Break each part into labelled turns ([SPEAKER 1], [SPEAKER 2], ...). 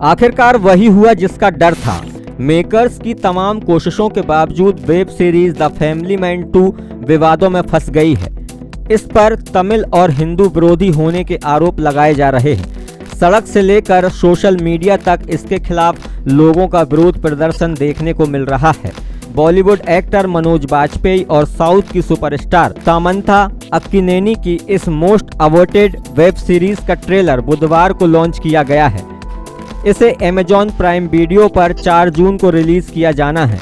[SPEAKER 1] आखिरकार वही हुआ जिसका डर था। मेकर्स की तमाम कोशिशों के बावजूद web series the family man 2 विवादों में फंस गई है। इस पर तमिल और हिंदू विरोधी होने के आरोप लगाए जा रहे हैं। सड़क से लेकर सोशल मीडिया तक इसके खिलाफ लोगों का विरोध प्रदर्शन देखने को मिल रहा है। बॉलीवुड एक्टर मनोज बाजपेयी और साउथ की सुपरस्टार सामंथा अक्किनेनी की इस मोस्ट अवॉइडेड वेब सीरीज का ट्रेलर बुधवार को लॉन्च किया गया है। इसे अमेजॉन प्राइम वीडियो पर 4 जून को रिलीज किया जाना है।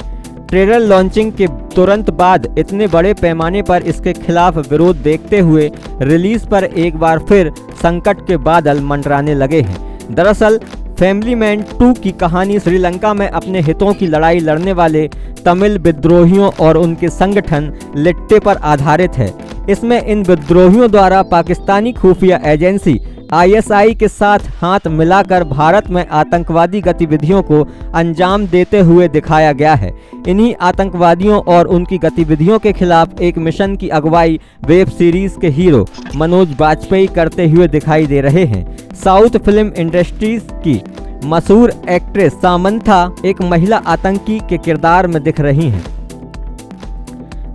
[SPEAKER 1] ट्रेलर लॉन्चिंग के तुरंत बाद इतने बड़े पैमाने पर इसके खिलाफ विरोध देखते हुए रिलीज पर एक बार फिर संकट के बादल मंडराने लगे हैं। दरअसल फैमिली मैन 2 की कहानी श्रीलंका में अपने हितों की लड़ाई लड़ने वाले तमिल विद्रोहियों और उनके संगठन लिट्टे पर आधारित है। इसमें इन विद्रोहियों द्वारा पाकिस्तानी खुफिया एजेंसी ISI के साथ हाथ मिलाकर भारत में आतंकवादी गतिविधियों को अंजाम देते हुए दिखाया गया है। इन्हीं आतंकवादियों और उनकी गतिविधियों के खिलाफ एक मिशन की अगुवाई वेब सीरीज के हीरो मनोज बाजपेयी करते हुए दिखाई दे रहे हैं। साउथ फिल्म इंडस्ट्रीज की मशहूर एक्ट्रेस सामंथा एक महिला आतंकी के किरदार में दिख रही हैं।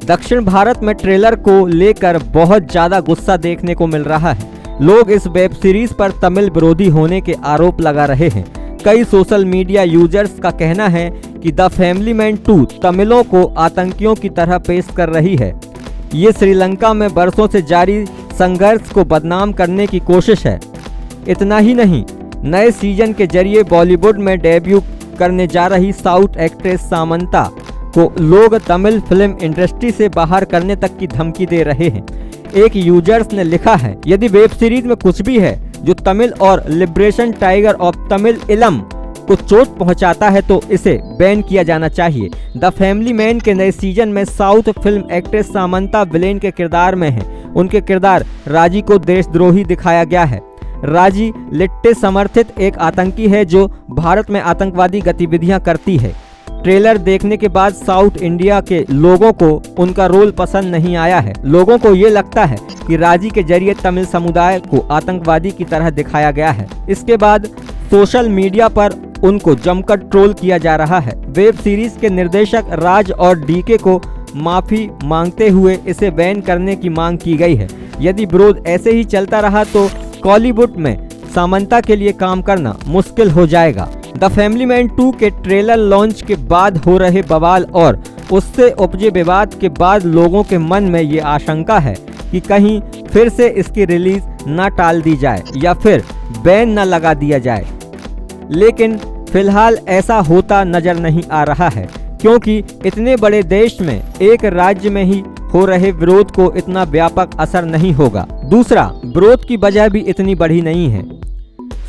[SPEAKER 1] दक्षिण भारत में ट्रेलर को लेकर बहुत ज्यादा गुस्सा देखने को मिल रहा है। लोग इस वेब सीरीज पर तमिल विरोधी होने के आरोप लगा रहे हैं। कई सोशल मीडिया यूजर्स का कहना है कि द फैमिली मैन 2 तमिलों को आतंकियों की तरह पेश कर रही है। ये श्रीलंका में बरसों से जारी संघर्ष को बदनाम करने की कोशिश है। इतना ही नहीं, नए सीजन के जरिए बॉलीवुड में डेब्यू करने जा रही साउथ एक्ट्रेस सामंता को लोग तमिल फिल्म इंडस्ट्री से बाहर करने तक की धमकी दे रहे हैं। एक यूजर्स ने लिखा है, यदि वेब सीरीज में कुछ भी है जो तमिल और लिबरेशन टाइगर ऑफ तमिल इलम को चोट पहुंचाता है तो इसे बैन किया जाना चाहिए। द फैमिली मैन के नए सीजन में south film actress Samantha villain के किरदार में है। उनके किरदार राजी को देशद्रोही दिखाया गया है। राजी लिट्टे समर्थित एक आतंकी है जो भारत में आतंकवादी गतिविधियां करती है। ट्रेलर देखने के बाद साउथ इंडिया के लोगों को उनका रोल पसंद नहीं आया है। लोगों को ये लगता है कि राजी के जरिए तमिल समुदाय को आतंकवादी की तरह दिखाया गया है। इसके बाद सोशल मीडिया पर उनको जमकर ट्रोल किया जा रहा है। वेब सीरीज के निर्देशक राज और DK को माफी मांगते हुए इसे बैन करने की मांग की गई है। यदि विरोध ऐसे ही चलता रहा तो कॉलीवुड में सामंता के लिए काम करना मुश्किल हो जाएगा। द फैमिली मैन 2 के ट्रेलर लॉन्च के बाद हो रहे बवाल और उससे उपजे विवाद के बाद लोगों के मन में ये आशंका है कि कहीं फिर से इसकी रिलीज न टाल दी जाए या फिर बैन न लगा दिया जाए। लेकिन फिलहाल ऐसा होता नजर नहीं आ रहा है, क्योंकि इतने बड़े देश में एक राज्य में ही हो रहे विरोध को इतना व्यापक असर नहीं होगा। दूसरा, विरोध की वजह भी इतनी बड़ी नहीं है।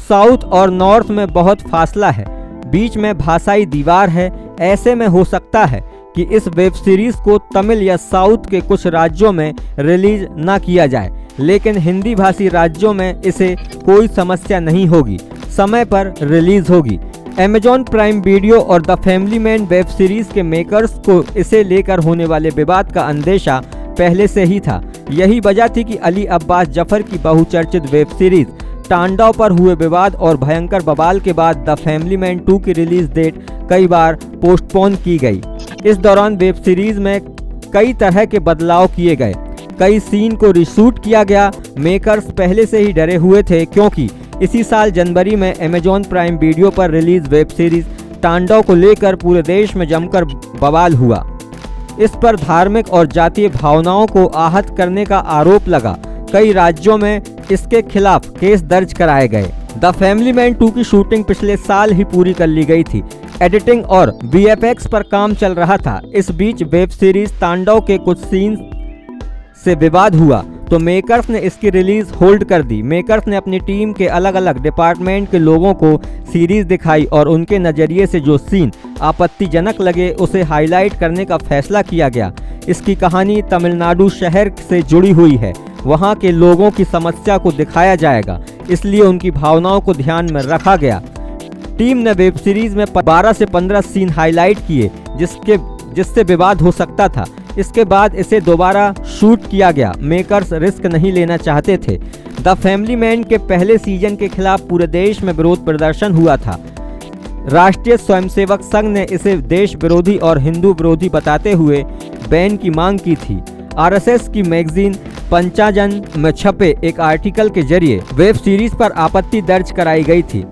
[SPEAKER 1] साउथ और नॉर्थ में बहुत फासला है, बीच में भाषाई दीवार है। ऐसे में हो सकता है कि इस वेब सीरीज को तमिल या साउथ के कुछ राज्यों में रिलीज ना किया जाए, लेकिन हिंदी भाषी राज्यों में इसे कोई समस्या नहीं होगी, समय पर रिलीज होगी। अमेजॉन प्राइम वीडियो और the family man web series के मेकर्स को इसे लेकर होने वाले विवाद का अंदेशा पहले से ही था। यही वजह थी कि अली अब्बास जफर की बहुचर्चित वेब सीरीज तांडव पर हुए विवाद और भयंकर बवाल के बाद द फैमिली मैन 2 की रिलीज डेट कई बार पोस्टपोन की गई। इस दौरान वेब सीरीज में कई तरह के बदलाव किए गए, कई सीन को रीशूट किया गया। मेकर्स पहले से ही डरे हुए थे, क्योंकि इसी साल जनवरी में अमेजॉन प्राइम वीडियो पर रिलीज वेब सीरीज तांडव को लेकर पूरे देश में जमकर बवाल हुआ। इस पर धार्मिक और जातीय भावनाओं को आहत करने का आरोप लगा। कई राज्यों में इसके खिलाफ केस दर्ज कराए गए। द फैमिली मैन 2 की शूटिंग पिछले साल ही पूरी कर ली गई थी। एडिटिंग और VFX पर काम चल रहा था। इस बीच वेब सीरीज तांडव के कुछ सीन से विवाद हुआ तो मेकर्स ने इसकी रिलीज होल्ड कर दी। मेकर्स ने अपनी टीम के अलग अलग डिपार्टमेंट के लोगों को सीरीज दिखाई और उनके नज़रिए से जो सीन आपत्तिजनक लगे उसे हाईलाइट करने का फैसला किया गया। इसकी कहानी तमिलनाडु शहर से जुड़ी हुई है, वहां के लोगों की समस्या को दिखाया जाएगा, इसलिए उनकी भावनाओं को ध्यान में रखा गया। टीम ने वेब सीरीज में 12 से 15 सीन हाईलाइट किए जिससे विवाद हो सकता था। इसके बाद इसे दोबारा शूट किया गया। मेकर्स रिस्क नहीं लेना चाहते थे। द फैमिली मैन के पहले सीजन के खिलाफ पूरे देश में विरोध प्रदर्शन हुआ था। राष्ट्रीय स्वयंसेवक संघ ने इसे देश विरोधी और हिंदू विरोधी बताते हुए बैन की मांग की थी। आरएसएस की मैगजीन पंचाजन में छपे एक आर्टिकल के जरिए वेब सीरीज पर आपत्ति दर्ज कराई गई थी।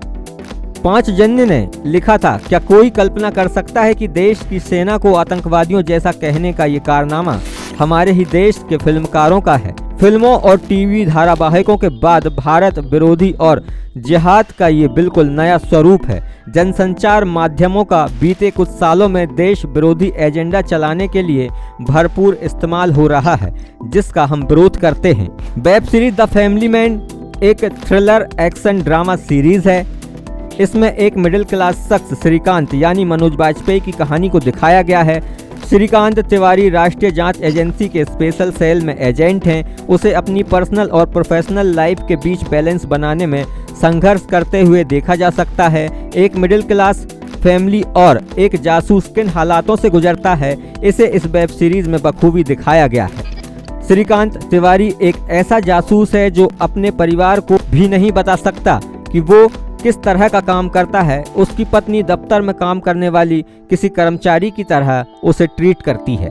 [SPEAKER 1] पांचजन्य ने लिखा था, क्या कोई कल्पना कर सकता है कि देश की सेना को आतंकवादियों जैसा कहने का ये कारनामा हमारे ही देश के फिल्मकारों का है। फिल्मों और टीवी धारावाहिकों के बाद भारत विरोधी और जिहाद का ये बिल्कुल नया स्वरूप है। जनसंचार माध्यमों का बीते कुछ सालों में देश विरोधी एजेंडा चलाने के लिए भरपूर इस्तेमाल हो रहा है, जिसका हम विरोध करते हैं। Web series the family man एक थ्रिलर एक्शन ड्रामा सीरीज है। इसमें एक मिडिल क्लास शख्स श्रीकांत यानी मनोज वाजपेयी की कहानी को दिखाया गया है। श्रीकांत तिवारी राष्ट्रीय जांच एजेंसी के स्पेशल सेल में एजेंट हैं। उसे अपनी पर्सनल और प्रोफेशनल लाइफ के बीच बैलेंस बनाने में संघर्ष करते हुए देखा जा सकता है। एक मिडिल क्लास फैमिली और एक जासूस किन हालातों से गुजरता है, इसे इस वेब सीरीज में बखूबी दिखाया गया है। श्रीकांत तिवारी एक ऐसा जासूस है जो अपने परिवार को भी नहीं बता सकता कि वो किस तरह का काम करता है। उसकी पत्नी दफ्तर में काम करने वाली किसी कर्मचारी की तरह उसे ट्रीट करती है।